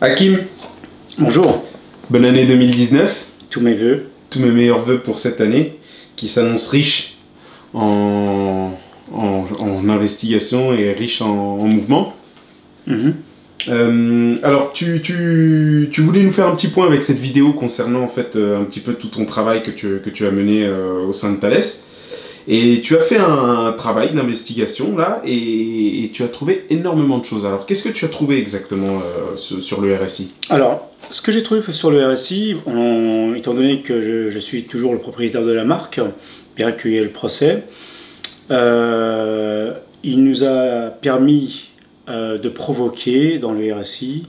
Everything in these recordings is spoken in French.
Hakim, Bonjour, bonne année 2019, tous mes voeux. tous mes meilleurs vœux pour cette année qui s'annonce riche en investigation et riche en mouvement. Mhm. Alors tu voulais nous faire un petit point avec cette vidéo concernant en fait un petit peu tout ton travail que tu as mené au sein de Thales. Et tu as fait un travail d'investigation là et tu as trouvé énormément de choses. Alors qu'est-ce que tu as trouvé exactement sur le RSI? Alors, ce que j'ai trouvé sur le RSI, étant donné que je suis toujours le propriétaire de la marque, bien qu'il y ait le procès, il nous a permis de provoquer dans le RSI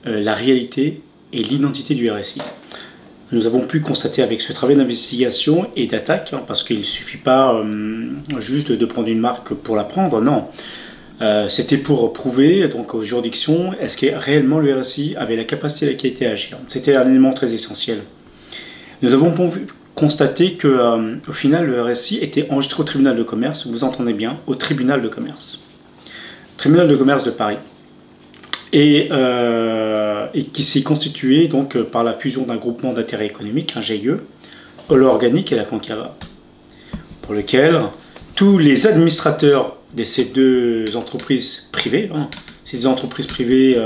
la réalité et l'identité du RSI. Nous avons pu constater avec ce travail d'investigation et d'attaque, parce qu'il ne suffit pas juste de prendre une marque pour la prendre, non. C'était pour prouver donc, aux juridictions est-ce que réellement le RSI avait la capacité et la qualité à agir. C'était un élément très essentiel. Nous avons constaté qu'au final le RSI était enregistré au tribunal de commerce, vous entendez bien, au tribunal de commerce. Tribunal de commerce de Paris. Et qui s'est constitué donc par la fusion d'un groupement d'intérêt économique, un GIE, Olo Organique et la Concava, pour lequel tous les administrateurs de ces deux entreprises privées, ces entreprises privées,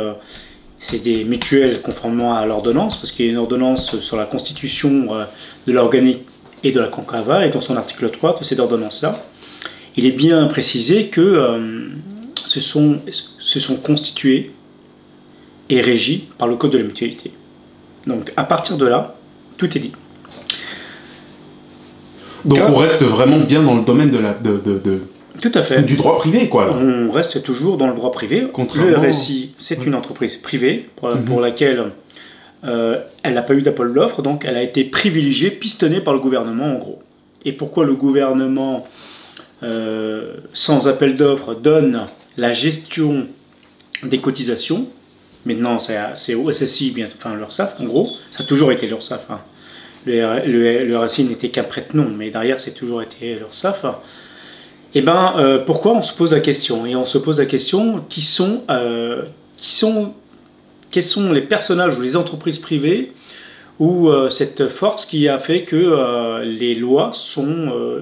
c'est des mutuelles conformément à l'ordonnance, parce qu'il y a une ordonnance sur la constitution de l'Organique et de la Concava, et dans son article 3 de cette ordonnance-là, il est bien précisé que se sont constitués et régi par le code de la mutualité. Donc à partir de là, tout est dit. Donc on reste vraiment bien dans le domaine Tout à fait. du droit privé, quoi. Là. On reste toujours dans le droit privé. Le RSI, c'est une entreprise privée pour laquelle elle n'a pas eu d'appel d'offres, donc elle a été privilégiée, pistonnée par le gouvernement en gros. Et pourquoi le gouvernement, sans appel d'offres, donne la gestion des cotisations? Maintenant, c'est au SSI, enfin l'URSSAF, en gros. Ça a toujours été l'URSSAF. Hein. Le RSI n'était qu'un prête-nom, mais derrière, c'est toujours été l'URSSAF. Et bien, pourquoi on se pose la question? Et on se pose la question, quels sont les personnages ou les entreprises privées ou cette force qui a fait que les lois sont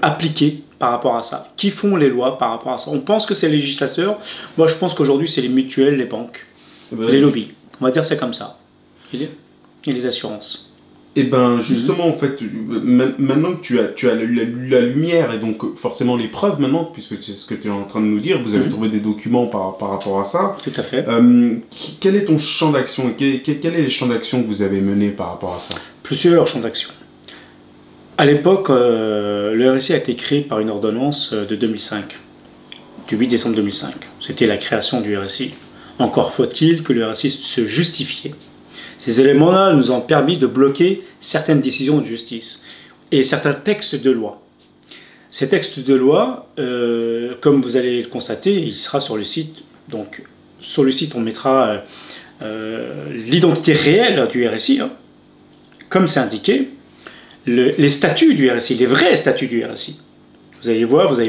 appliquées par rapport à ça. Qui font les lois par rapport à ça? On pense que c'est les législateurs. Moi, je pense qu'aujourd'hui, c'est les mutuelles, les banques, les lobbies. On va dire c'est comme ça. Et les assurances. Et ben justement, en fait, maintenant que tu as la lumière et donc forcément les preuves maintenant, puisque c'est ce que tu es en train de nous dire, vous avez trouvé des documents par rapport à ça. Tout à fait. Quel est ton champ d'action? Quel est les champs d'action que vous avez menés par rapport à ça? Plusieurs champs d'action. À l'époque, le RSI a été créé par une ordonnance de 2005, du 8 décembre 2005. C'était la création du RSI. Encore faut-il que le RSI se justifiait. Ces éléments-là nous ont permis de bloquer certaines décisions de justice et certains textes de loi. Ces textes de loi, comme vous allez le constater, il sera sur le site. Donc, sur le site, on mettra l'identité réelle du RSI, hein, comme c'est indiqué. Les statuts du RSI, les vrais statuts du RSI. Vous allez voir, vous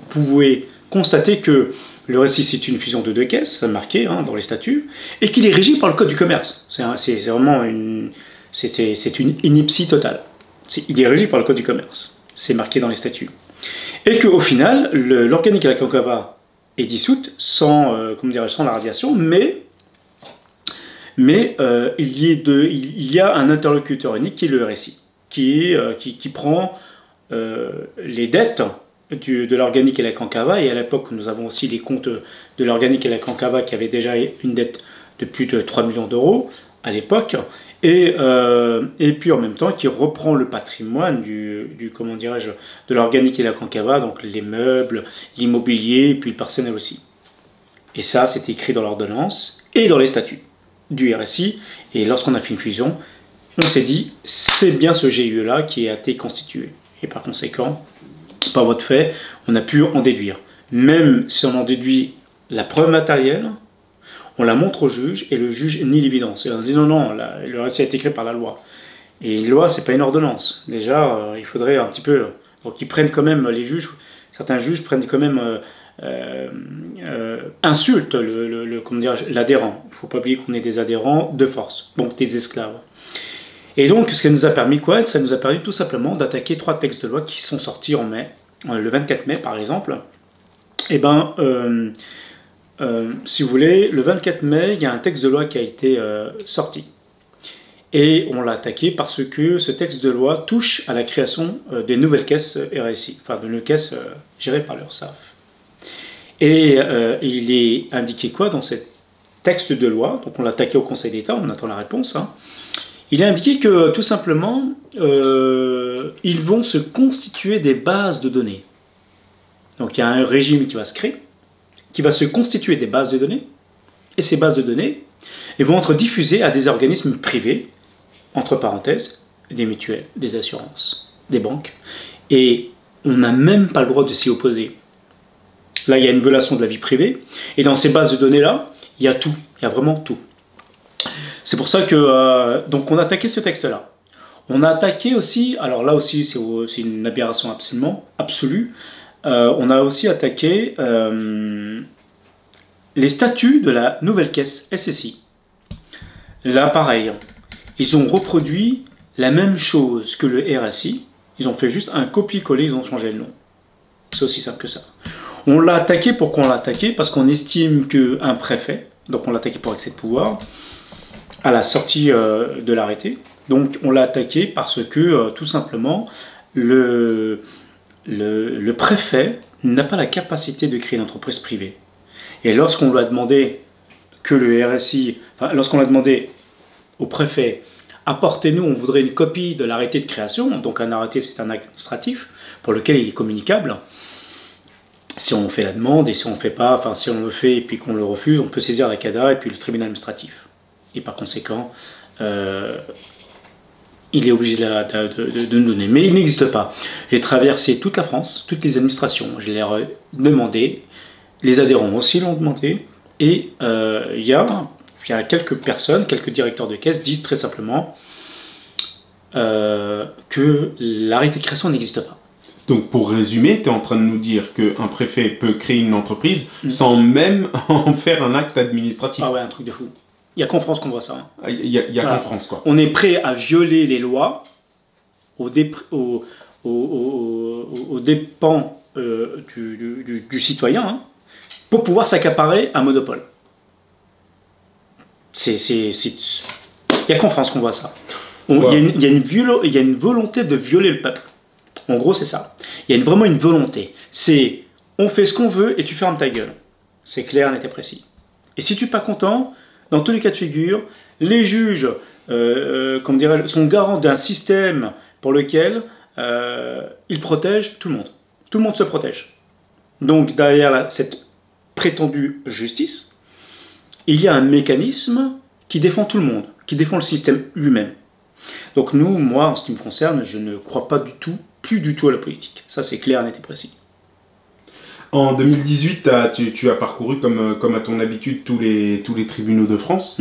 pouvez constater que le RSI, c'est une fusion de deux caisses, marqué dans les statuts, et qu'il est régi par le Code du commerce. C'est vraiment une ineptie totale. Il est régi par le Code du commerce. C'est marqué dans les statuts. Et qu'au final, l'Organique et la Concava est dissoute sans la radiation, mais il y a un interlocuteur unique qui est le RSI. Qui prend les dettes de l'Organique et la Concava, et à l'époque nous avons aussi les comptes de l'Organique et la Concava qui avaient déjà une dette de plus de 3 millions d'euros à l'époque, et puis en même temps qui reprend le patrimoine de l'Organique et la Concava, donc les meubles, l'immobilier, et puis le personnel aussi. Et ça, c'est écrit dans l'ordonnance et dans les statuts du RSI, et lorsqu'on a fait une fusion, on s'est dit, c'est bien ce GIE-là qui a été constitué. Et par conséquent, par votre fait, on a pu en déduire. Même si on en déduit la preuve matérielle, on la montre au juge et le juge nie l'évidence. Et on dit non, le RSI a été créé par la loi. Et une loi, c'est pas une ordonnance. Déjà, il faudrait un petit peu... Donc ils prennent quand même, les juges, certains juges prennent quand même insulte l'adhérent. Il ne faut pas oublier qu'on est des adhérents de force, donc des esclaves. Et donc, ce qui nous a permis quoi? Ça nous a permis tout simplement d'attaquer 3 textes de loi qui sont sortis en mai. Le 24 mai, par exemple. Eh ben, si vous voulez, le 24 mai, il y a un texte de loi qui a été sorti. Et on l'a attaqué parce que ce texte de loi touche à la création des nouvelles caisses RSI, enfin de nouvelles caisses gérées par l'URSSAF. Et il est indiqué quoi dans ce texte de loi? Donc on l'a attaqué au Conseil d'État, on attend la réponse. Hein. Il est indiqué que tout simplement, ils vont se constituer des bases de données. Donc il y a un régime qui va se créer, qui va se constituer des bases de données, et ces bases de données elles vont être diffusées à des organismes privés, entre parenthèses, des mutuelles, des assurances, des banques, et on n'a même pas le droit de s'y opposer. Là, il y a une violation de la vie privée, et dans ces bases de données-là, il y a tout, il y a vraiment tout. C'est pour ça que donc on a attaqué ce texte-là. On a attaqué aussi, alors là aussi c'est une aberration absolument absolue. On a aussi attaqué les statuts de la nouvelle caisse SSI. Là, pareil, ils ont reproduit la même chose que le RSI. Ils ont fait juste un copier-coller, ils ont changé le nom. C'est aussi simple que ça. On l'a attaqué, pourquoi on l'a attaqué? Parce qu'on estime qu'un préfet, donc on l'a attaqué pour excès de pouvoir, à la sortie de l'arrêté. Donc on l'a attaqué parce que tout simplement le préfet n'a pas la capacité de créer une entreprise privée. Et lorsqu'on lui a demandé que le RSI, enfin, lorsqu'on a demandé au préfet, apportez-nous, on voudrait une copie de l'arrêté de création, donc un arrêté c'est un acte administratif pour lequel il est communicable. Si on fait la demande et si on ne fait pas, enfin si on le fait et puis qu'on le refuse, on peut saisir la CADA et puis le tribunal administratif. Et par conséquent, il est obligé de nous donner. Mais il n'existe pas. J'ai traversé toute la France, toutes les administrations, je leur ai demandé, les adhérents aussi l'ont demandé, et il y a quelques personnes, quelques directeurs de caisse disent très simplement que l'arrêté de création n'existe pas. Donc pour résumer, tu es en train de nous dire qu'un préfet peut créer une entreprise sans même en faire un acte administratif. Ah ouais, un truc de fou. Il n'y a qu'en France qu'on voit ça. Hein. Il y a voilà. Qu'en France, quoi. On est prêt à violer les lois aux dépens du citoyen hein, pour pouvoir s'accaparer un monopole. Il n'y a qu'en France qu'on voit ça. Il y a une volonté de violer le peuple. En gros, c'est ça. Il y a vraiment une volonté. C'est on fait ce qu'on veut et tu fermes ta gueule. C'est clair, net et précis. Et si tu n'es pas content, dans tous les cas de figure, les juges sont garants d'un système pour lequel ils protègent tout le monde. Tout le monde se protège. Donc derrière cette prétendue justice, il y a un mécanisme qui défend tout le monde, qui défend le système lui-même. Donc nous, moi, en ce qui me concerne, je ne crois pas du tout, plus du tout à la politique. Ça, c'est clair, net et précis. En 2018, tu as parcouru, comme à ton habitude, tous les tribunaux de France.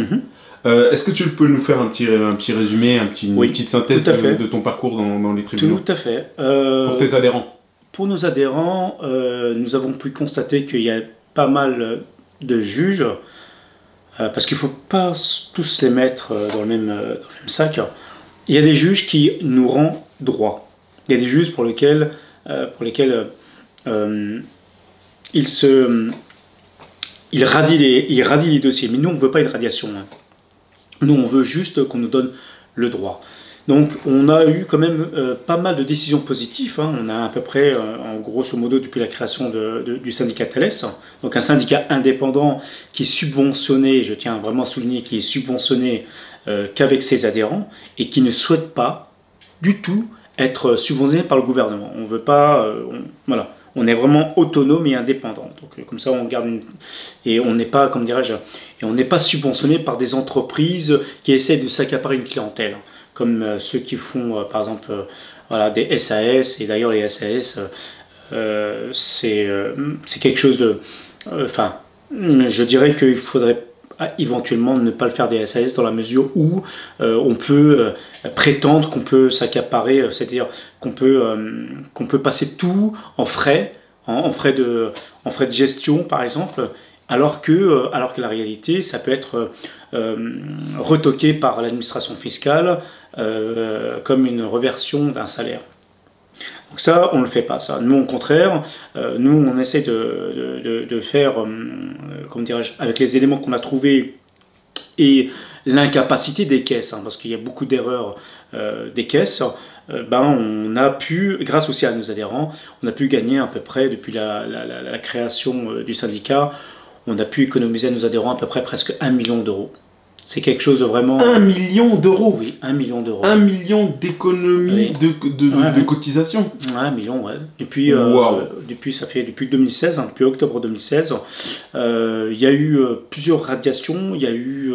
Est-ce que tu peux nous faire un petit résumé, une petite synthèse de ton parcours dans les tribunaux? Tout à fait. Pour tes adhérents? Pour nos adhérents, nous avons pu constater qu'il y a pas mal de juges, parce qu'il ne faut pas tous les mettre dans le même sac. Il y a des juges qui nous rendent droit. Il y a des juges pour lesquels il radie les dossiers. Mais nous, on ne veut pas une radiation. Hein. Nous, on veut juste qu'on nous donne le droit. Donc, on a eu quand même pas mal de décisions positives. Hein. On a à peu près, en grosso modo, depuis la création du syndicat Thales, donc un syndicat indépendant qui est subventionné, je tiens vraiment à souligner, qui est subventionné qu'avec ses adhérents et qui ne souhaite pas du tout être subventionné par le gouvernement. On veut pas, voilà. On est vraiment autonome et indépendant. Donc comme ça, on garde et on n'est pas, comme dirais-je, et on n'est pas subventionné par des entreprises qui essaient de s'accaparer une clientèle, comme ceux qui font, par exemple, voilà, des SAS. Et d'ailleurs, les SAS, c'est quelque chose de, enfin, je dirais qu'il faudrait éventuellement ne pas le faire des SAS dans la mesure où on peut prétendre qu'on peut s'accaparer, c'est-à-dire qu'on peut passer tout en frais en frais de gestion, par exemple, alors que la réalité, ça peut être retoqué par l'administration fiscale comme une reversion d'un salaire. Donc ça, on ne le fait pas, ça. Nous, au contraire, nous, on essaie de faire, comment dirais-je, avec les éléments qu'on a trouvés et l'incapacité des caisses, parce qu'il y a beaucoup d'erreurs des caisses, on a pu, grâce aussi à nos adhérents, on a pu gagner à peu près, depuis la création du syndicat, on a pu économiser à nos adhérents à peu près presque 1 million d'euros. C'est quelque chose de vraiment... 1 million d'euros? Oui, 1 million d'euros. 1 million d'économies de cotisation? 1 million, ouais. Depuis 2016, depuis octobre 2016, il y a eu plusieurs radiations, il y a eu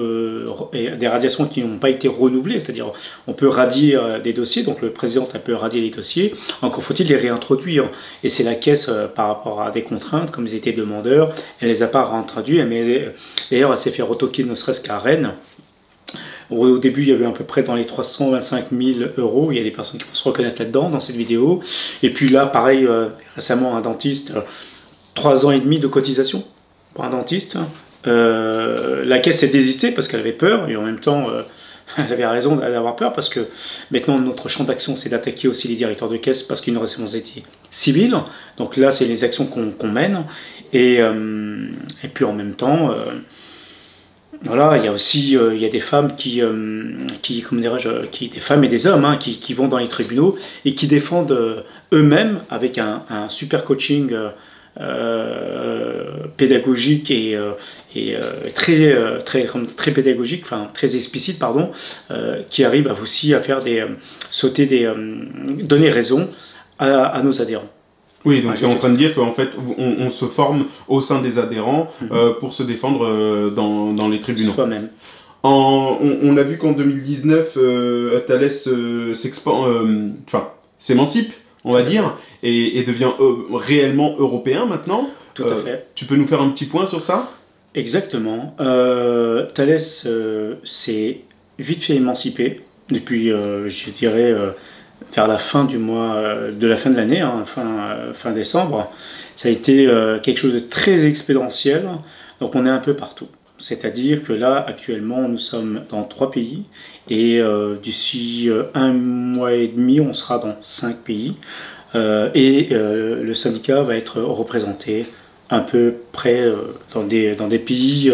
des radiations qui n'ont pas été renouvelées, c'est-à-dire on peut radier des dossiers, donc le président peut radier les dossiers, encore faut-il les réintroduire. Et c'est la caisse, par rapport à des contraintes, comme ils étaient demandeurs, elle ne les a pas réintroduits, mais d'ailleurs elle s'est fait retoquer ne serait-ce qu'à Rennes. Au début, il y avait à peu près dans les 325 000 euros. Il y a des personnes qui vont se reconnaître là-dedans, dans cette vidéo. Et puis là, pareil, récemment, un dentiste, 3 ans et demi de cotisation pour un dentiste. La caisse s'est désistée parce qu'elle avait peur. Et en même temps, elle avait raison d'avoir peur parce que maintenant, notre champ d'action, c'est d'attaquer aussi les directeurs de caisse parce qu'il y a une responsabilité civile. Donc là, c'est les actions qu'on mène. Et puis en même temps... Voilà, il y a aussi il y a des femmes comment dirais-je, des femmes et des hommes qui vont dans les tribunaux et qui défendent eux-mêmes avec un super coaching pédagogique et très pédagogique, enfin très explicite, pardon, qui arrive aussi à faire donner raison à nos adhérents. Oui, donc tu es en train de dire qu'en fait, on se forme au sein des adhérents pour se défendre dans les tribunaux. Soi-même. On a vu qu'en 2019, Thales s'émancipe, on va dire, et devient réellement européen maintenant. Tout à fait. Tu peux nous faire un petit point sur ça? Exactement. Thales s'est vite fait émanciper depuis, je dirais... vers la fin du mois, de la fin de l'année, fin décembre. Ça a été quelque chose de très exponentiel, donc on est un peu partout. C'est-à-dire que là, actuellement, nous sommes dans 3 pays, et d'ici 1 mois et demi, on sera dans 5 pays, et le syndicat va être représenté un peu près dans des pays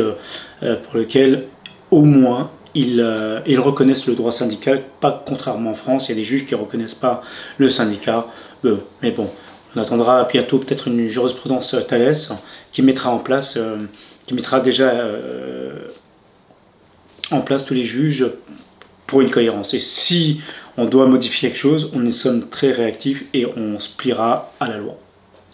pour lesquels, au moins, ils reconnaissent le droit syndical, pas contrairement en France, il y a des juges qui ne reconnaissent pas le syndicat. Mais bon, on attendra bientôt peut-être une jurisprudence Thales qui mettra en place, déjà en place tous les juges pour une cohérence. Et si on doit modifier quelque chose, on sommes très réactifs et on se pliera à la loi.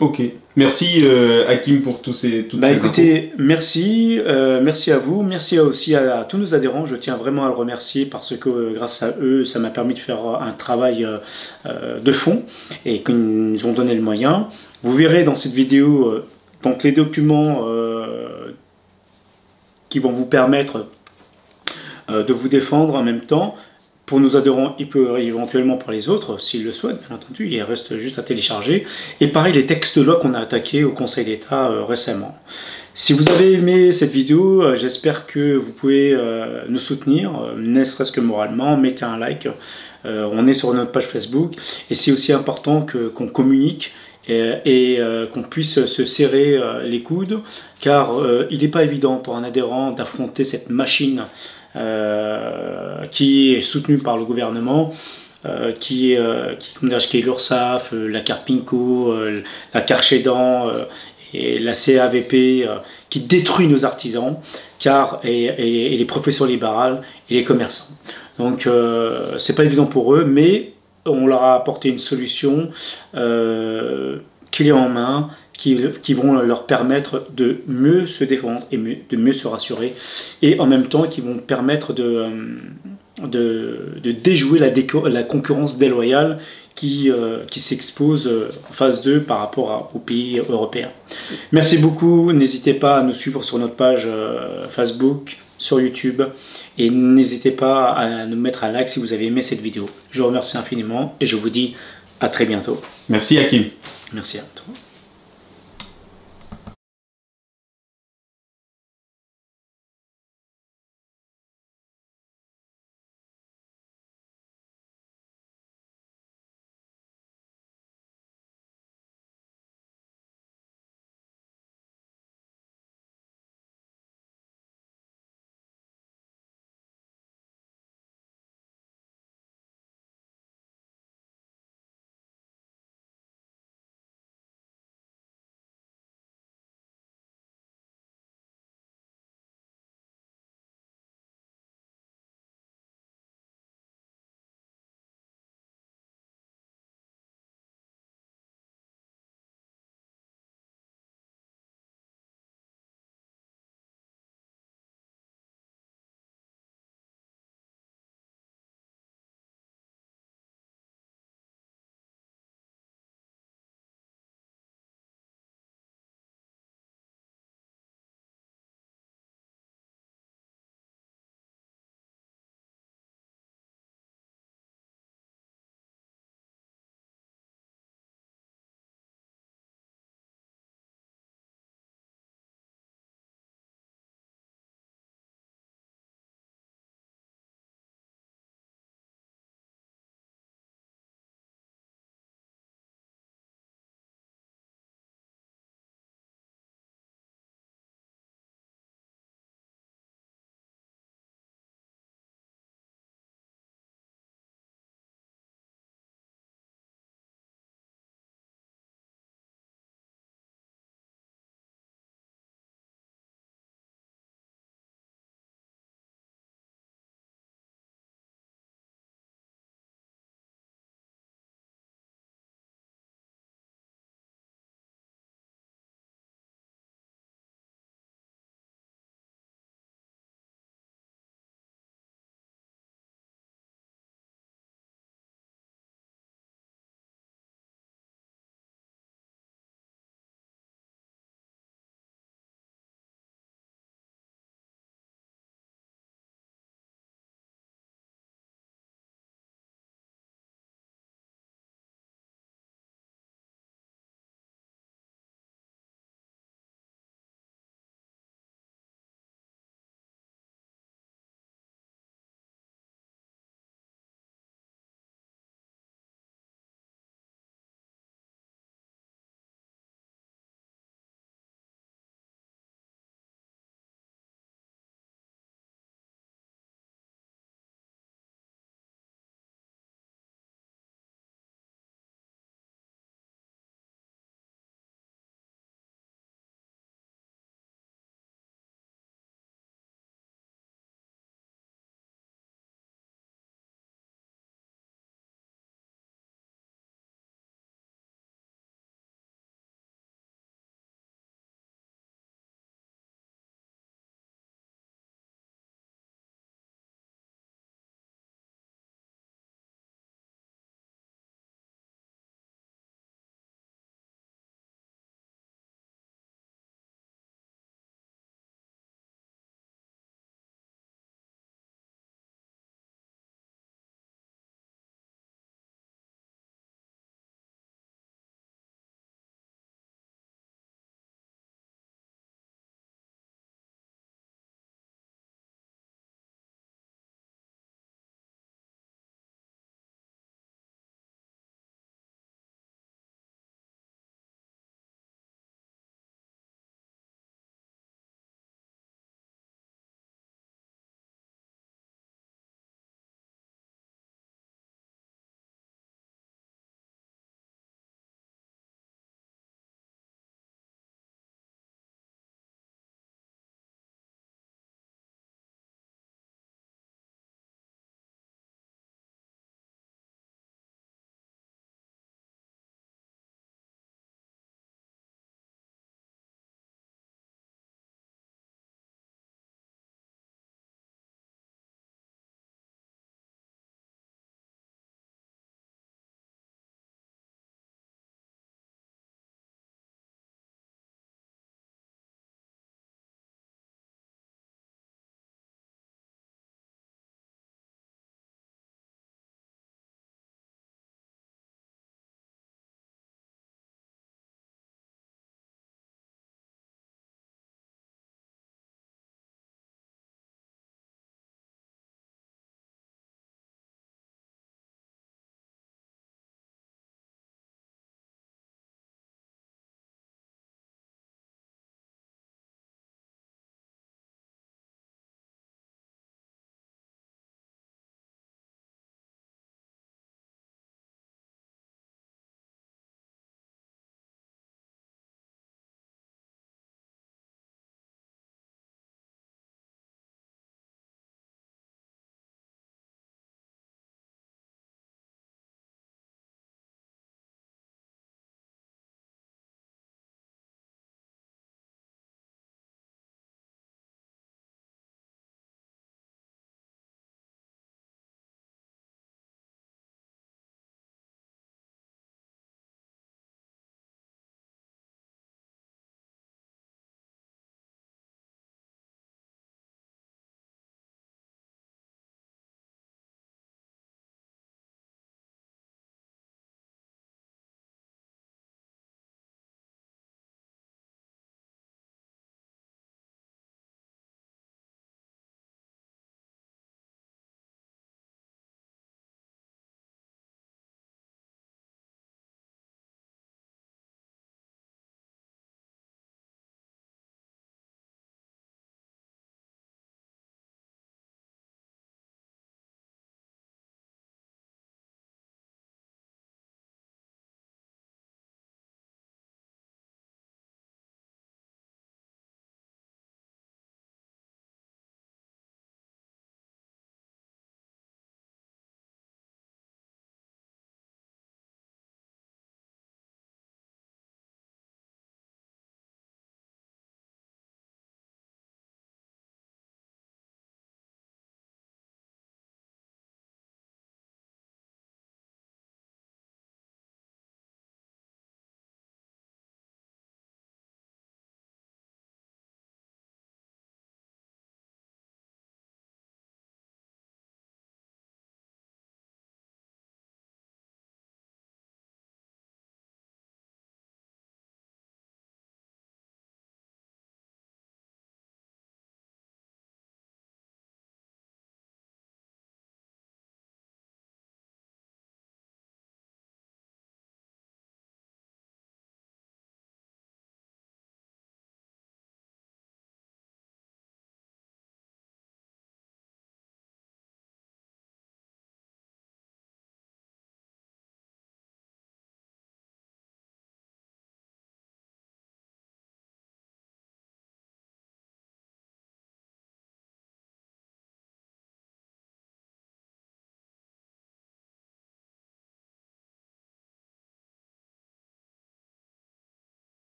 Ok, merci Hakim pour toutes ces écoutez, merci à vous, merci aussi à tous nos adhérents, je tiens vraiment à le remercier parce que grâce à eux, ça m'a permis de faire un travail de fond et qu'ils nous ont donné le moyen. Vous verrez dans cette vidéo donc les documents qui vont vous permettre de vous défendre en même temps. Pour nos adhérents, il peut éventuellement pour les autres, s'ils le souhaitent, bien entendu, il reste juste à télécharger. Et pareil, les textes de loi qu'on a attaqués au Conseil d'État récemment. Si vous avez aimé cette vidéo, j'espère que vous pouvez nous soutenir, ne serait-ce que moralement, mettez un like. On est sur notre page Facebook, et c'est aussi important qu'on communique et qu'on puisse se serrer les coudes, car il n'est pas évident pour un adhérent d'affronter cette machine qui est soutenu par le gouvernement, qui est l'URSSAF, la Carpinco, la Carchédan et la CAVP, qui détruit nos artisans et les professions libérales et les commerçants. Donc c'est pas évident pour eux, mais on leur a apporté une solution clé en main, qui vont leur permettre de mieux se défendre et de mieux se rassurer, et en même temps qui vont permettre de déjouer la concurrence déloyale qui s'expose en phase 2 par rapport aux pays européens. Merci beaucoup, n'hésitez pas à nous suivre sur notre page Facebook, sur YouTube, et n'hésitez pas à nous mettre un like si vous avez aimé cette vidéo. Je vous remercie infiniment et je vous dis à très bientôt. Merci Hakim. Merci à toi.